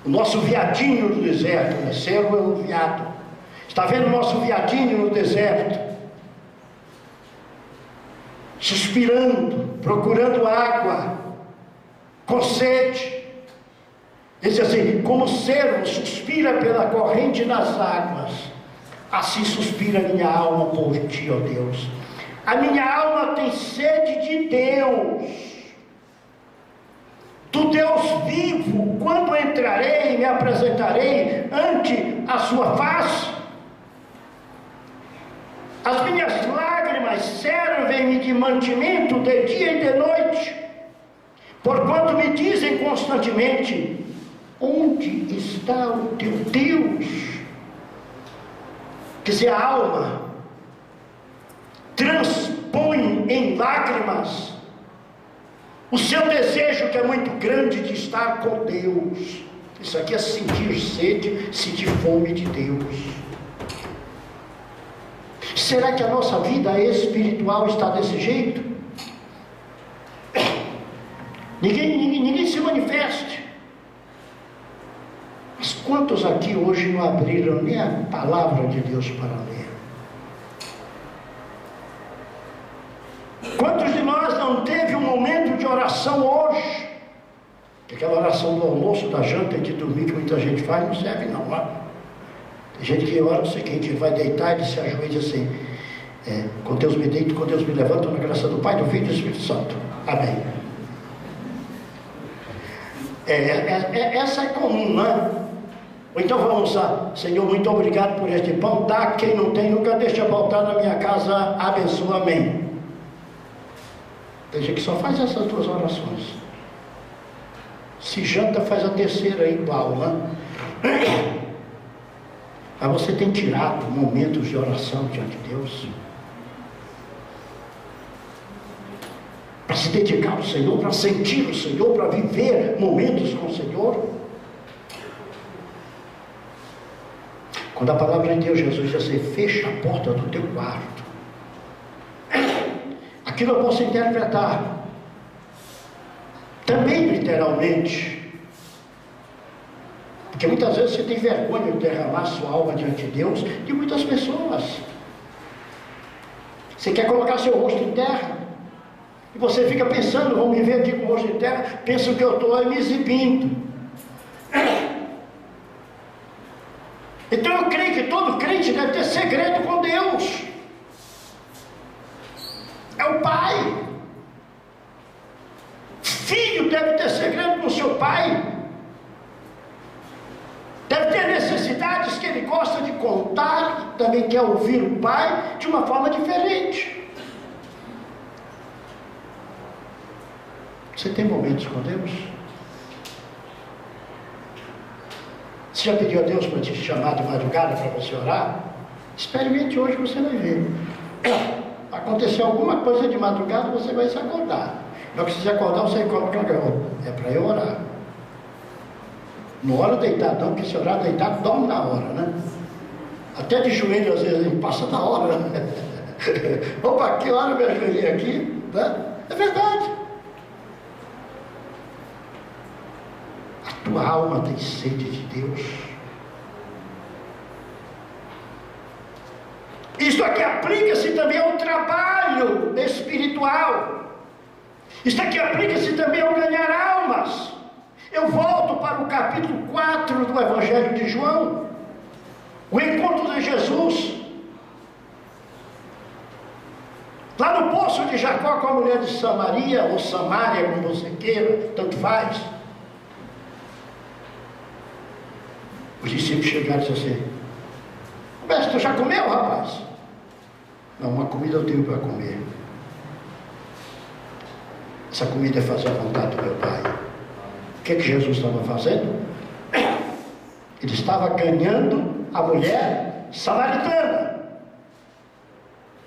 o nosso veadinho no deserto, né? Cervo é um veado. Está vendo o nosso veadinho no deserto, suspirando, procurando água, com sede. Ele diz assim: como o cervo suspira pela corrente das águas, assim suspira a minha alma por ti, ó Deus. A minha alma tem sede de Deus, do Deus vivo. Quando entrarei e me apresentarei ante a sua face? As minhas lágrimas servem-me de mantimento de dia e de noite, porquanto me dizem constantemente: onde está o teu Deus? Quer dizer, a alma transpõe em lágrimas o seu desejo, que é muito grande, de estar com Deus. Isso aqui é sentir sede, sentir fome de Deus. Será que a nossa vida espiritual está desse jeito? Ninguém se manifeste. Mas quantos aqui hoje não abriram nem a palavra de Deus para ler? Quantos de nós não teve um momento de oração hoje? Aquela oração do almoço, da janta e de dormir que muita gente faz, não serve não, ó. Tem gente que ora o seguinte: ele vai deitar e se ajoelha e diz assim: com Deus me deito, com Deus me levanto, na graça do Pai, do Filho e do Espírito Santo. Amém. Essa é comum, não é? Ou então vamos lá: Senhor, muito obrigado por este pão, dá quem não tem, nunca deixa faltar na minha casa, abençoa, amém. Tem gente que só faz essas duas orações. Se janta, faz a terceira igual, né? Mas você tem tirado momentos de oração diante de Deus, para se dedicar ao Senhor, para sentir o Senhor, para viver momentos com o Senhor? Quando a palavra de Deus, Jesus diz assim: fecha a porta do teu quarto, aquilo eu posso interpretar também literalmente, porque muitas vezes você tem vergonha de derramar sua alma diante de Deus, de muitas pessoas. Você quer colocar seu rosto em terra, e você fica pensando: vão me ver aqui com o rosto em terra, pensam que eu estou me exibindo. Então eu creio que todo crente deve ter segredo com Deus. É o Pai. Filho deve ter segredo com seu pai. Deve ter necessidades que ele gosta de contar, também quer ouvir o pai de uma forma diferente. Você tem momentos com Deus? Você já pediu a Deus para te chamar de madrugada para você orar? Experimente hoje, você vai ver. Acontecer alguma coisa de madrugada, você vai se acordar. Na hora que você se acordar, você coloca: é para eu orar. Não ora deitado não, porque se orar deitado, dorme na hora, né? Até de joelho, às vezes, passa da hora, né? Opa, que hora me ajoelhei aqui, né? É verdade. A tua alma tem sede de Deus. Isso aqui aplica-se também ao trabalho espiritual. Isso aqui aplica-se também ao ganhar almas. Eu volto para o capítulo 4 do Evangelho de João, o encontro de Jesus, lá no poço de Jacó com a mulher de Samaria, ou Samária, como você queira, tanto faz. Os discípulos chegaram e disseram assim: mestre, tu já comeu, rapaz? Não, uma comida eu tenho para comer. Essa comida é fazer a vontade do meu Pai. O que Jesus estava fazendo? Ele estava ganhando a mulher samaritana.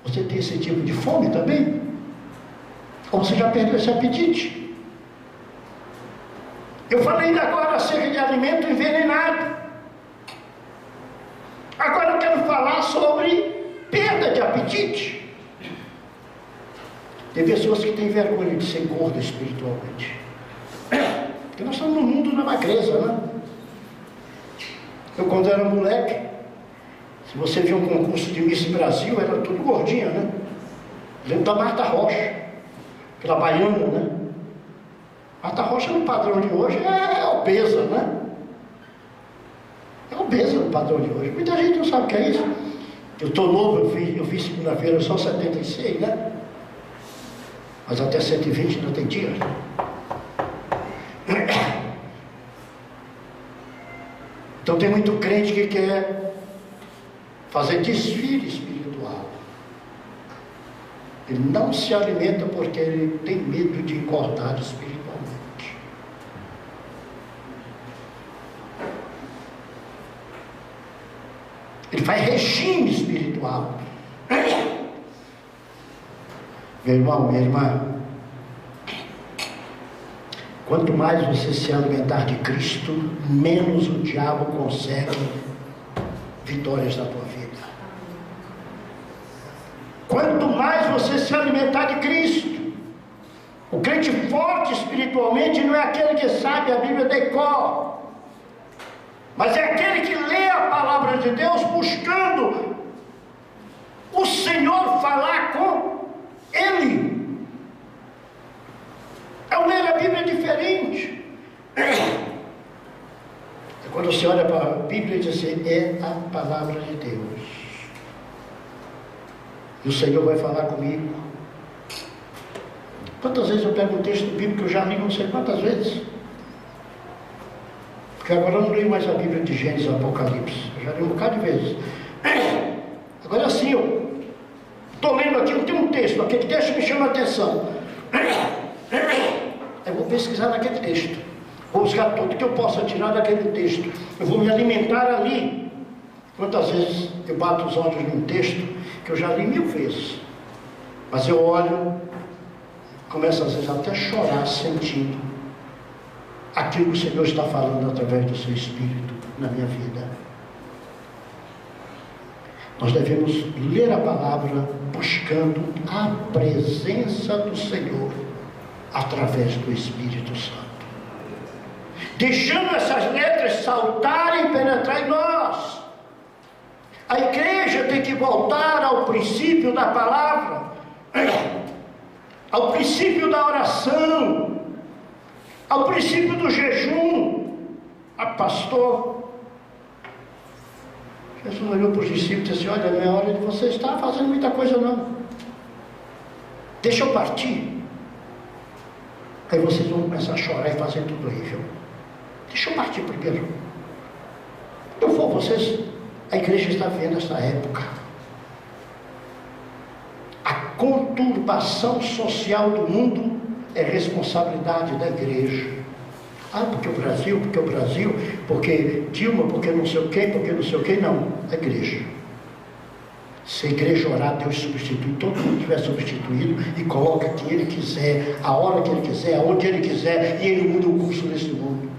Você tem esse tipo de fome também? Ou você já perdeu esse apetite? Eu falei ainda agora acerca de alimento envenenado. Agora eu quero falar sobre perda de apetite. Tem pessoas que têm vergonha de ser gordo espiritualmente. Porque nós estamos no mundo da magreza, né? Eu, quando era moleque, se você viu um concurso de Miss Brasil, era tudo gordinha, né? Lembro da Marta Rocha, aquela baiana, né? Marta Rocha, no padrão de hoje, é obesa, né? É obesa no padrão de hoje. Muita gente não sabe o que é isso. Eu estou novo, eu fiz segunda-feira só 76, né? Mas até 120 ainda tem dia. Então tem muito crente que quer fazer desfile espiritual. Ele não se alimenta porque ele tem medo de engordar espiritualmente. Ele faz regime espiritual. Meu irmão, minha irmã, quanto mais você se alimentar de Cristo, menos o diabo consegue vitórias na tua vida. Quanto mais você se alimentar de Cristo, o crente forte espiritualmente não é aquele que sabe a Bíblia de cor, mas é aquele que lê a palavra de Deus buscando o Senhor falar com ele. Ao ler a Bíblia é diferente. Quando você olha para a Bíblia e diz assim, é a palavra de Deus. E o Senhor vai falar comigo. Quantas vezes eu pego um texto bíblico que eu já li não sei quantas vezes? Porque agora eu não leio mais a Bíblia de Gênesis e Apocalipse. Eu já li um bocado de vezes. Agora assim, eu estou lendo aqui, tem um texto, aquele texto me chama a atenção. Eu vou pesquisar naquele texto. Vou buscar tudo que eu possa tirar daquele texto. Eu vou me alimentar ali. Quantas vezes eu bato os olhos num texto que eu já li 1000 vezes. Mas eu olho, começo às vezes até a chorar sentindo aquilo que o Senhor está falando através do seu Espírito na minha vida. Nós devemos ler a palavra buscando a presença do Senhor através do Espírito Santo, deixando essas letras saltarem e penetrar em nós. A igreja tem que voltar ao princípio da palavra, ao princípio da oração, ao princípio do jejum. Pastor, Jesus olhou para os discípulos e disse: olha, não é hora de você estar fazendo muita coisa não, deixa eu partir. Aí vocês vão começar a chorar e fazer tudo horrível. Deixa eu partir primeiro. Quando eu for vocês, a igreja está vendo essa época. A conturbação social do mundo é responsabilidade da igreja. Porque o Brasil, porque Dilma, porque não sei o quê, porque não sei o quê. Não, a igreja. Se a igreja orar, Deus substitui, todo mundo tiver substituído e coloca quem Ele quiser, a hora que Ele quiser, aonde Ele quiser, e Ele muda o curso desse mundo.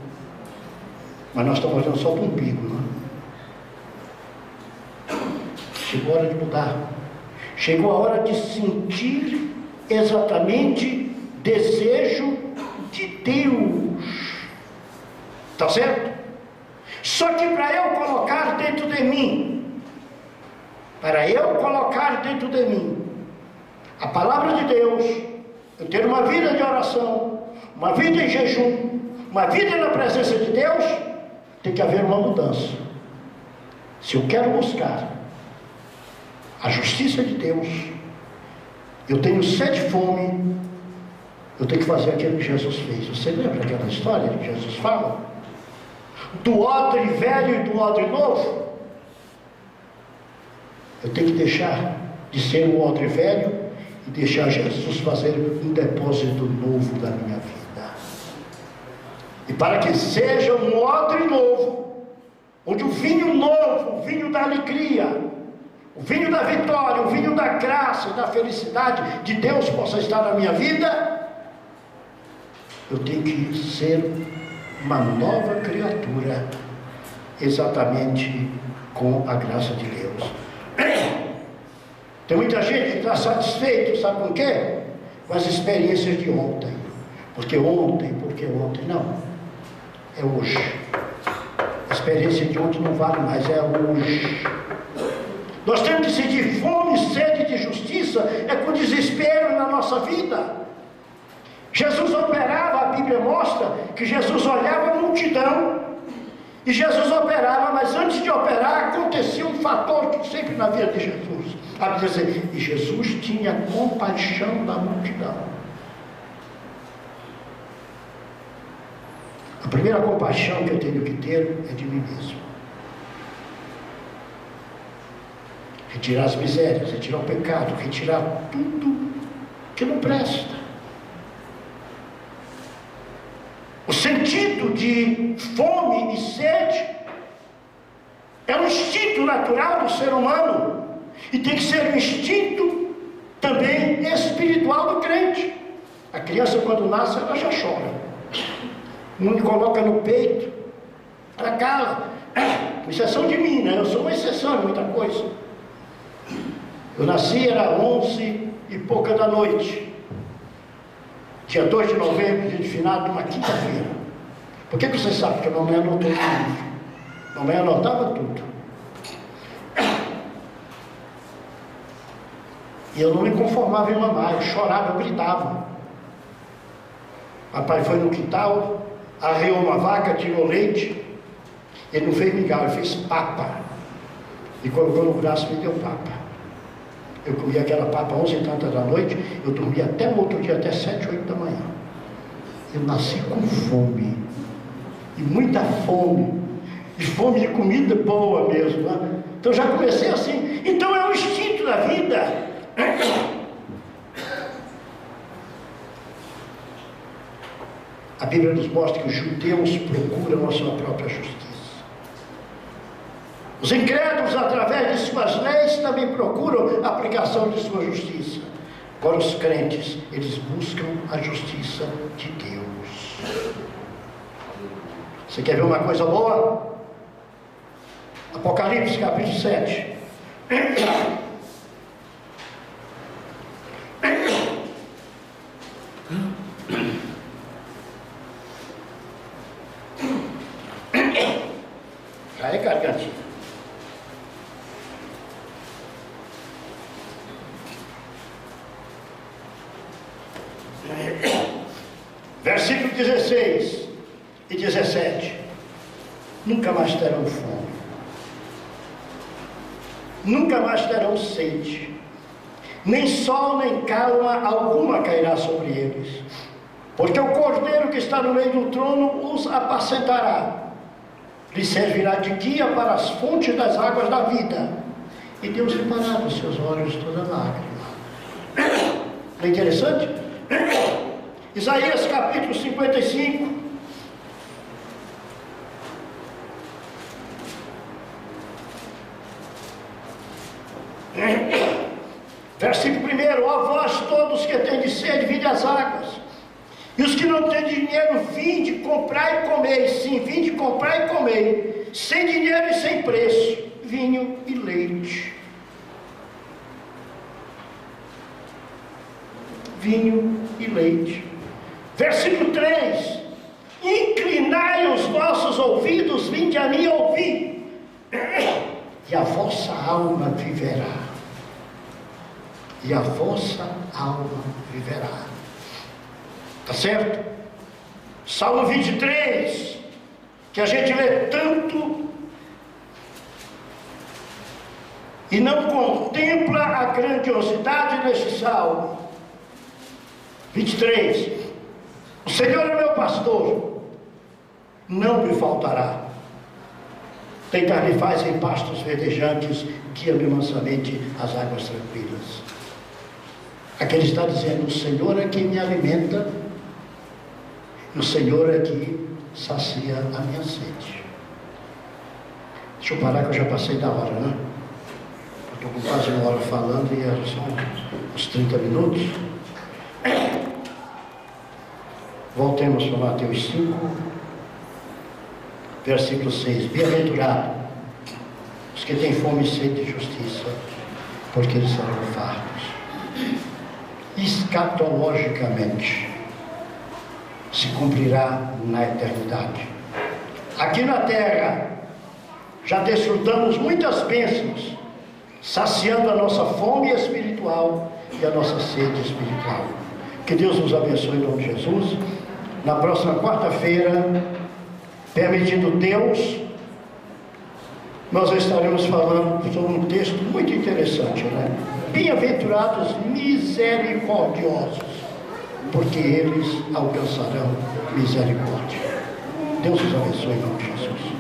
Mas nós estamos olhando só para o umbigo, não é? Chegou a hora de mudar. Chegou a hora de sentir exatamente desejo de Deus. Está certo? Só que para eu colocar dentro de mim, a palavra de Deus, eu ter uma vida de oração, uma vida em jejum, uma vida na presença de Deus, tem que haver uma mudança. Se eu quero buscar a justiça de Deus, eu tenho sede e fome, eu tenho que fazer aquilo que Jesus fez. Você lembra aquela história que Jesus fala? Do odre velho e do odre novo? Eu tenho que deixar de ser um odre velho e deixar Jesus fazer um depósito novo da minha vida. E para que seja um odre novo, onde o vinho novo, o vinho da alegria, o vinho da vitória, o vinho da graça e da felicidade de Deus possa estar na minha vida, eu tenho que ser uma nova criatura, exatamente com a graça de Deus. Tem muita gente que está satisfeito, sabe com o quê? Com as experiências de ontem. Porque ontem, não. É hoje. A experiência de ontem não vale mais, é hoje. Nós temos que sentir fome e sede de justiça, é com desespero na nossa vida. Jesus operava, a Bíblia mostra que Jesus olhava a multidão, e Jesus operava, mas antes de operar, acontecia um fator que sempre na vida de Jesus. A Bíblia diz, e Jesus tinha compaixão da multidão. A primeira compaixão que eu tenho que ter é de mim mesmo. Retirar as misérias, retirar o pecado, retirar tudo que não presta. O sentido de fome e sede é um instinto natural do ser humano e tem que ser um instinto também espiritual do crente. A criança, quando nasce, ela já chora. Não coloca no peito, ela cala. Exceção de mim, né? Eu sou uma exceção de muita coisa. Eu nasci, era 11 e pouca da noite. Dia 2 de novembro, dia de finado, numa quinta-feira. Por que você sabe que a mamãe anotou tudo? A mamãe anotava tudo. E eu não me conformava em mamar, eu chorava, eu gritava. Papai foi no quintal, arreou uma vaca, tirou leite. Ele não fez mingau, ele fez papa. E colocou no braço e me deu papa. Eu comia aquela papa 11h30 da noite, eu dormia até o outro dia, até 7, 8 da manhã. Eu nasci com fome, e muita fome, e fome de comida boa mesmo, né? Então já comecei assim. Então é o instinto da vida. A Bíblia nos mostra que os judeus procuram a sua própria justiça. Os incrédulos, através de suas leis, também procuram a aplicação de sua justiça. Agora os crentes, eles buscam a justiça de Deus. Você quer ver uma coisa boa? Apocalipse capítulo 7. Aí, gargantinha. Versículo 16 e 17. Nunca mais terão fome, nunca mais terão sede, nem sol nem calma alguma cairá sobre eles, porque o Cordeiro que está no meio do trono os apacentará, lhes servirá de guia para as fontes das águas da vida, e Deus limpará dos seus olhos toda lágrima. Não é interessante? Isaías capítulo 55. Versículo 1: ó vós todos que tendes sede, vinde às águas, e os que não têm dinheiro, vinde, comprai e comei. Sim, vinde, comprai e comei, sem dinheiro e sem preço, vinho e leite. Vinho e leite. Versículo 3: inclinai os vossos ouvidos, vinde a mim ouvir, e a vossa alma viverá. E a vossa alma viverá. Tá certo? Salmo 23, que a gente lê tanto e não contempla a grandiosidade desse salmo. 23: o Senhor é meu pastor, não me faltará. Deitar-me faz em pastos verdejantes, guia-me mansamente às águas tranquilas. Aqui ele está dizendo: o Senhor é quem me alimenta, e o Senhor é que sacia a minha sede. Deixa eu parar que eu já passei da hora, né? Eu estou com quase uma hora falando e era só uns 30 minutos. Voltemos para Mateus 5, versículo 6. Bem-aventurado os que têm fome e sede de justiça, porque eles serão fartos. Escatologicamente, se cumprirá na eternidade. Aqui na terra, já desfrutamos muitas bênçãos, saciando a nossa fome espiritual e a nossa sede espiritual. Que Deus nos abençoe em nome de Jesus. Na próxima quarta-feira, permitindo Deus, nós estaremos falando sobre um texto muito interessante, né? Bem-aventurados misericordiosos, porque eles alcançarão misericórdia. Deus os abençoe em nome de Jesus.